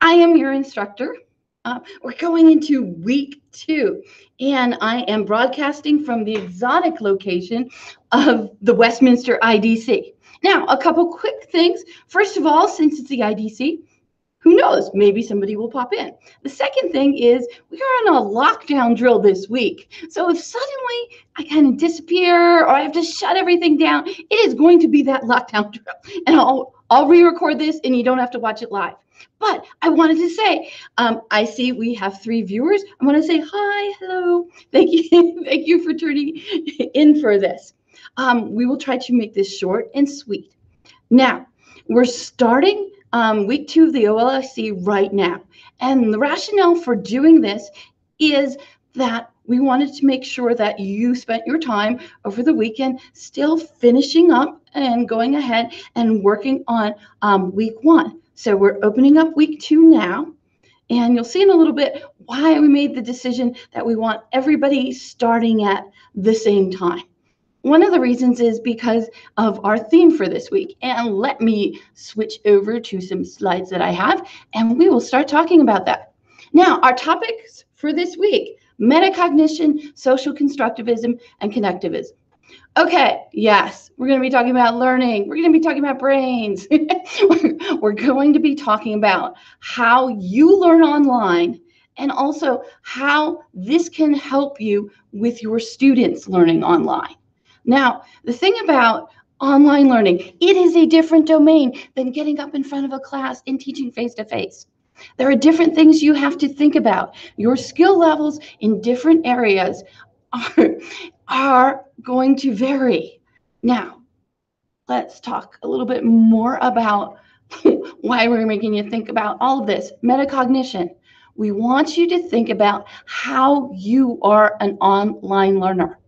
I am your instructor. We're going into week 2, and I am broadcasting from the exotic location of the Westminster IDC. Now, a couple quick things. First of all, since it's the IDC, who knows, maybe somebody will pop in. The second thing is we are on a lockdown drill this week. So if suddenly I kind of disappear or I have to shut everything down, it is going to be that lockdown drill. And I'll re-record this and you don't have to watch it live. But I wanted to say, I see we have 3 viewers. I want to say hi, hello. Thank you, thank you for tuning in for this. We will try to make this short and sweet. Now, we're starting week 2 of the OLSC right now. And the rationale for doing this is that we wanted to make sure that you spent your time over the weekend still finishing up and going ahead and working on week 1. So we're opening up week 2 now, and you'll see in a little bit why we made the decision that we want everybody starting at the same time. One of the reasons is because of our theme for this week. And let me switch over to some slides that I have, and we will start talking about that. Now, our topics for this week: metacognition, social constructivism, and connectivism. Okay, yes, we're going to be talking about learning. We're going to be talking about brains. We're going to be talking about how you learn online and also how this can help you with your students learning online. Now, the thing about online learning, it is a different domain than getting up in front of a class and teaching face-to-face. There are different things you have to think about. Your skill levels in different areas are going to vary. Now, let's talk a little bit more about why we're making you think about all of this. Metacognition. We want you to think about how you are an online learner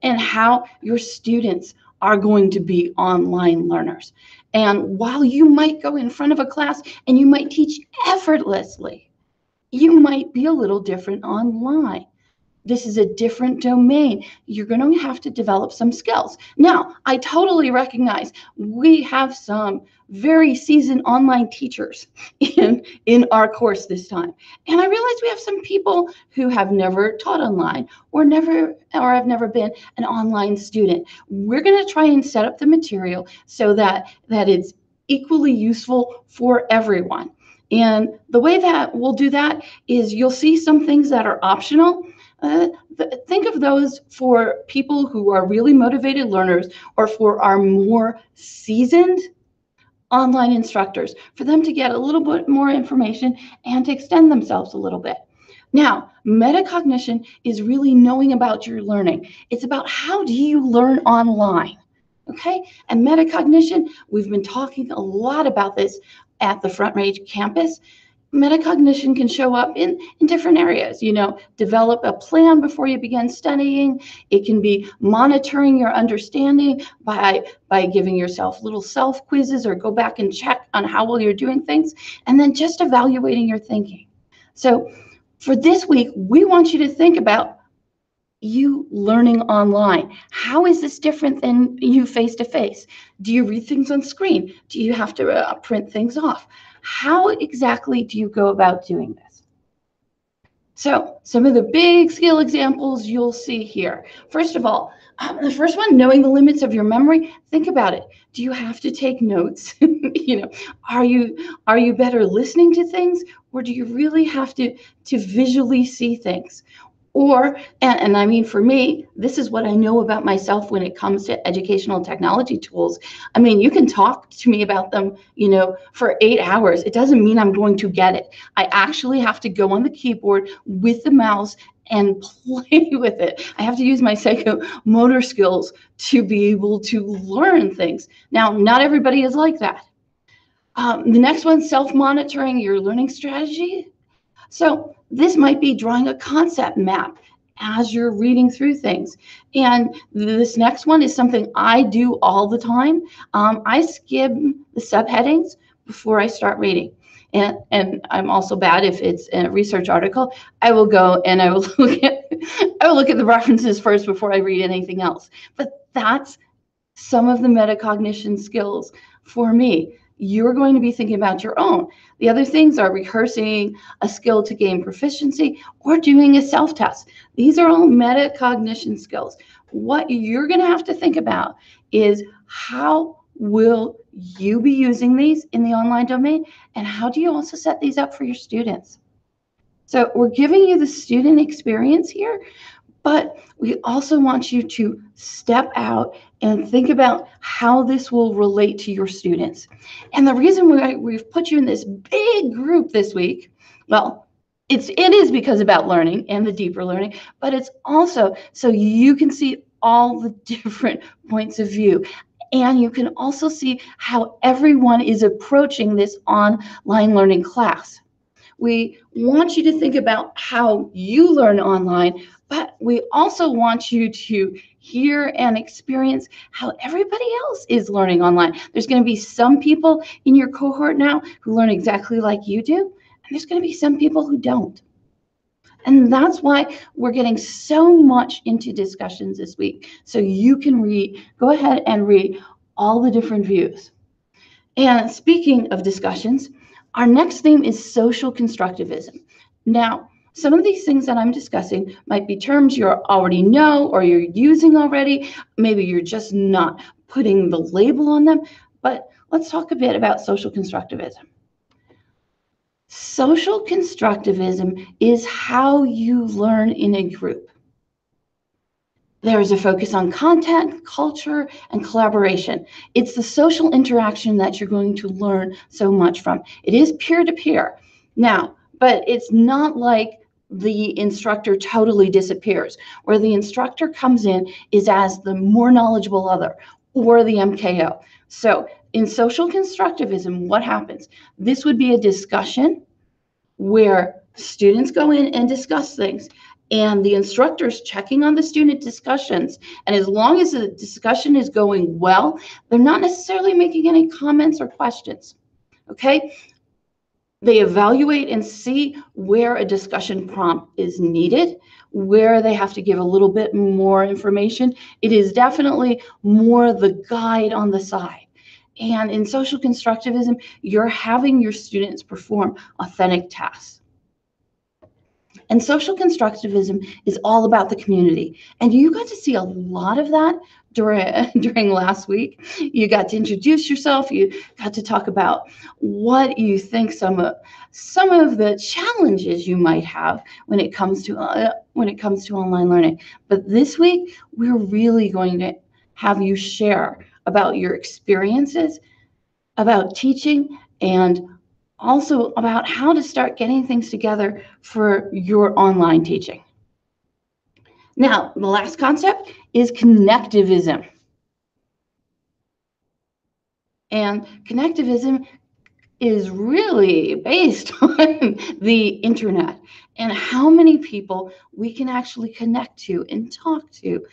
and how your students are going to be online learners. And while you might go in front of a class and you might teach effortlessly, you might be a little different online. This is a different domain. You're going to have to develop some skills. Now, I totally recognize we have some very seasoned online teachers in our course this time. And I realize we have some people who have never taught online or have never been an online student. We're going to try and set up the material so that it's equally useful for everyone. And the way that we'll do that is you'll see some things that are optional. Think of those for people who are really motivated learners or for our more seasoned online instructors, for them to get a little bit more information and to extend themselves a little bit. Now, metacognition is really knowing about your learning. It's about how do you learn online, okay? And metacognition, we've been talking a lot about this at the Front Range campus. Metacognition can show up in different areas. You know, develop a plan before you begin studying. It can be monitoring your understanding by giving yourself little self quizzes or go back and check on how well you're doing things, and then just evaluating your thinking. So for this week, we want you to think about you learning online. How is this different than you face-to-face? Do you read things on screen? Do you have to print things off? How exactly do you go about doing this? So some of the big skill examples you'll see here. First of all, the first one, knowing the limits of your memory. Think about it. Do you have to take notes? You know, are you better listening to things, or do you really have to visually see things? Or, and I mean, for me, this is what I know about myself when it comes to educational technology tools. I mean, you can talk to me about them, you know, for 8 hours. It doesn't mean I'm going to get it. I actually have to go on the keyboard with the mouse and play with it. I have to use my psychomotor skills to be able to learn things. Now, not everybody is like that. The next one, self-monitoring your learning strategy. So this might be drawing a concept map as you're reading through things. And this next one is something I do all the time. I skim the subheadings before I start reading. And I'm also bad if it's a research article. I will go and I will look at the references first before I read anything else. But that's some of the metacognition skills for me. you're going to be thinking about your own. The other things are rehearsing a skill to gain proficiency or doing a self-test. These are all metacognition skills. What you're going to have to think about is how will you be using these in the online domain, and how do you also set these up for your students? So we're giving you the student experience here, but we also want you to step out and think about how this will relate to your students. And the reason we've put you in this big group this week, well, it is because about learning and the deeper learning, but it's also so you can see all the different points of view. And you can also see how everyone is approaching this online learning class. We want you to think about how you learn online, but we also want you to hear and experience how everybody else is learning online. There's going to be some people in your cohort now who learn exactly like you do, and there's going to be some people who don't. And that's why we're getting so much into discussions this week. So you can go ahead and read all the different views. And speaking of discussions, our next theme is social constructivism. Now, some of these things that I'm discussing might be terms you already know or you're using already. Maybe you're just not putting the label on them, but let's talk a bit about social constructivism. Social constructivism is how you learn in a group. There is a focus on content, culture, and collaboration. It's the social interaction that you're going to learn so much from. It is peer-to-peer. Now, but it's not like the instructor totally disappears. Where the instructor comes in is as the more knowledgeable other, or the MKO. So in social constructivism, what happens? This would be a discussion where students go in and discuss things, and the instructor's checking on the student discussions. And as long as the discussion is going well, they're not necessarily making any comments or questions, okay? They evaluate and see where a discussion prompt is needed, where they have to give a little bit more information. It is definitely more the guide on the side. And in social constructivism, you're having your students perform authentic tasks. And social constructivism is all about the community. And you got to see a lot of that during last week. You got to introduce yourself. You got to talk about what you think some of the challenges you might have when it comes to online learning. But this week, we're really going to have you share about your experiences, about teaching, and also about how to start getting things together for your online teaching. Now, the last concept is connectivism. And connectivism is really based on the internet and how many people we can actually connect to and talk to,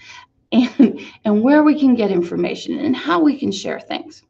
and where we can get information and how we can share things.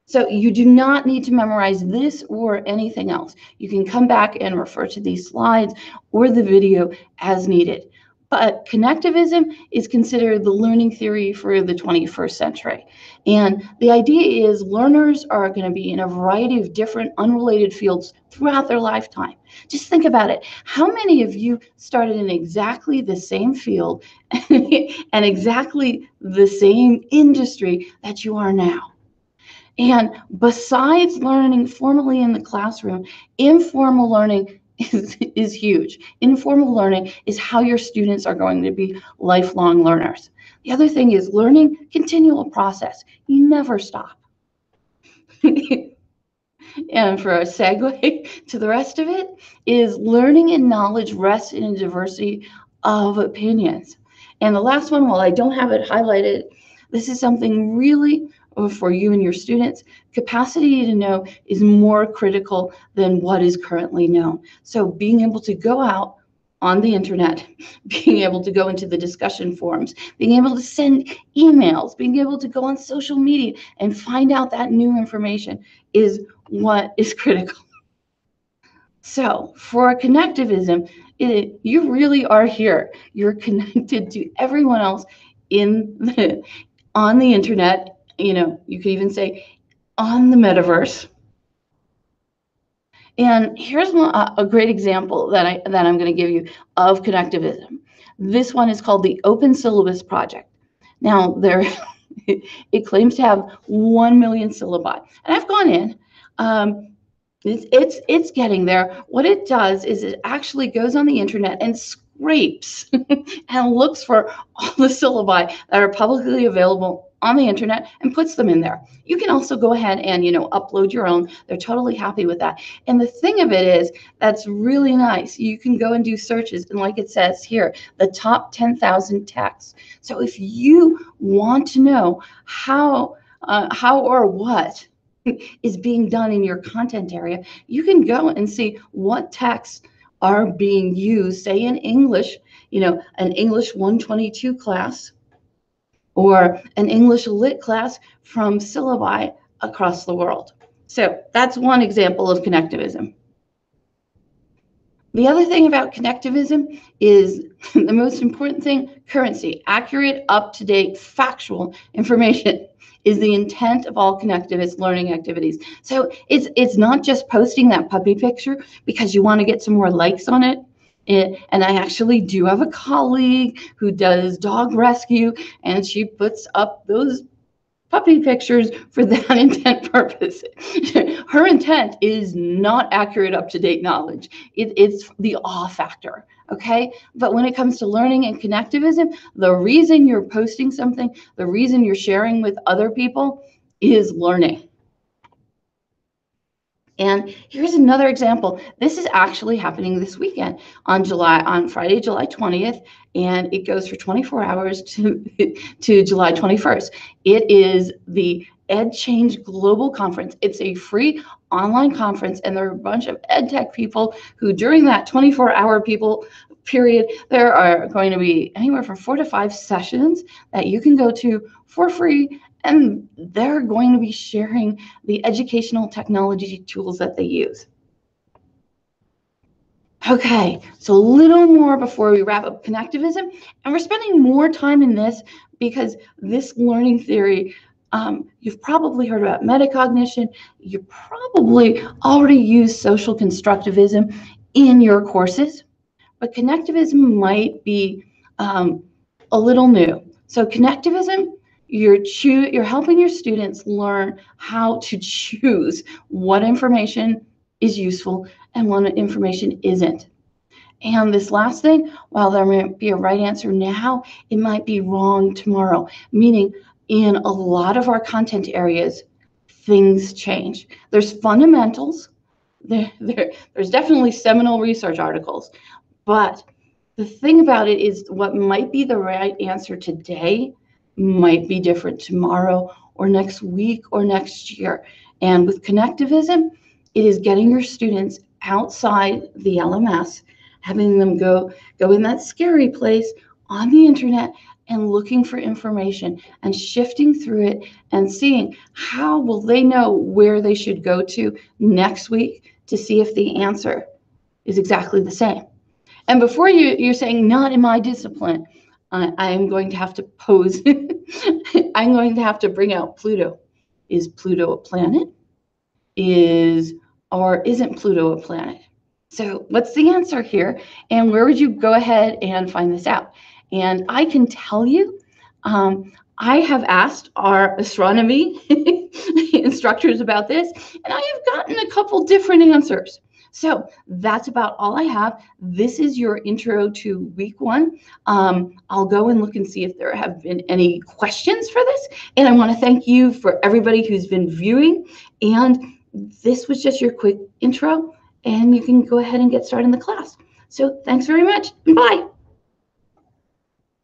So you do not need to memorize this or anything else. You can come back and refer to these slides or the video as needed. But connectivism is considered the learning theory for the 21st century. And the idea is learners are going to be in a variety of different unrelated fields throughout their lifetime. Just think about it. How many of you started in exactly the same field and exactly the same industry that you are now? And besides learning formally in the classroom, informal learning is huge. Informal learning is how your students are going to be lifelong learners. The other thing is learning, continual process. You never stop. And for a segue to the rest of it, is learning and knowledge rests in a diversity of opinions. And the last one, while I don't have it highlighted, this is something really for you and your students. Capacity to know is more critical than what is currently known. So being able to go out on the internet, being able to go into the discussion forums, being able to send emails, being able to go on social media and find out that new information is what is critical. So for connectivism, you really are here. You're connected to everyone else on the internet. You know, you could even say on the metaverse. And here's a great example that I'm going to give you of connectivism. This one is called the Open Syllabus Project. Now, it claims to have 1 million syllabi, and I've gone in. It's getting there. What it does is it actually goes on the internet and scrapes and looks for all the syllabi that are publicly available on the internet and puts them in there. You can also go ahead and, upload your own. They're totally happy with that. And the thing of it is, that's really nice. You can go and do searches, and like it says here, the top 10,000 texts. So if you want to know how or what is being done in your content area, you can go and see what texts are being used, say in English, an English 122 class, or an English Lit class from syllabi across the world. So that's one example of connectivism. The other thing about connectivism is the most important thing: currency. Accurate, up-to-date, factual information is the intent of all connectivist learning activities. So it's not just posting that puppy picture because you want to get some more likes on it. And I actually do have a colleague who does dog rescue, and she puts up those puppy pictures for that intent purpose. Her intent is not accurate, up-to-date knowledge. It's the awe factor, okay? But when it comes to learning and connectivism, the reason you're posting something, the reason you're sharing with other people is learning. And here's another example. This is actually happening this weekend on Friday, July 20th, and it goes for 24 hours to July 21st. It is the EdChange Global Conference. It's a free online conference, and there are a bunch of EdTech people who, during that 24-hour period, there are going to be anywhere from 4 to 5 sessions that you can go to for free, and they're going to be sharing the educational technology tools that they use. Okay, so a little more before we wrap up connectivism, and we're spending more time in this because this learning theory, you've probably heard about metacognition. You probably already use social constructivism in your courses, but connectivism might be a little new. So connectivism, you're helping your students learn how to choose what information is useful and what information isn't. And this last thing, while there might be a right answer now, it might be wrong tomorrow, meaning in a lot of our content areas, things change. There's fundamentals. There's definitely seminal research articles, but the thing about it is what might be the right answer today might be different tomorrow or next week or next year. And with connectivism, it is getting your students outside the LMS, having them go in that scary place on the internet and looking for information and shifting through it and seeing how will they know where they should go to next week to see if the answer is exactly the same. And before you're saying, not in my discipline, I'm going to have to pose, I'm going to have to bring out Pluto. Is Pluto a planet? Or isn't Pluto a planet? So what's the answer here? And where would you go ahead and find this out? And I can tell you, I have asked our astronomy instructors about this, and I have gotten a couple different answers. So that's about all I have. This is your intro to week 1. I'll go and look and see if there have been any questions for this. And I want to thank you for everybody who's been viewing. And this was just your quick intro, and you can go ahead and get started in the class. So thanks very much, and bye.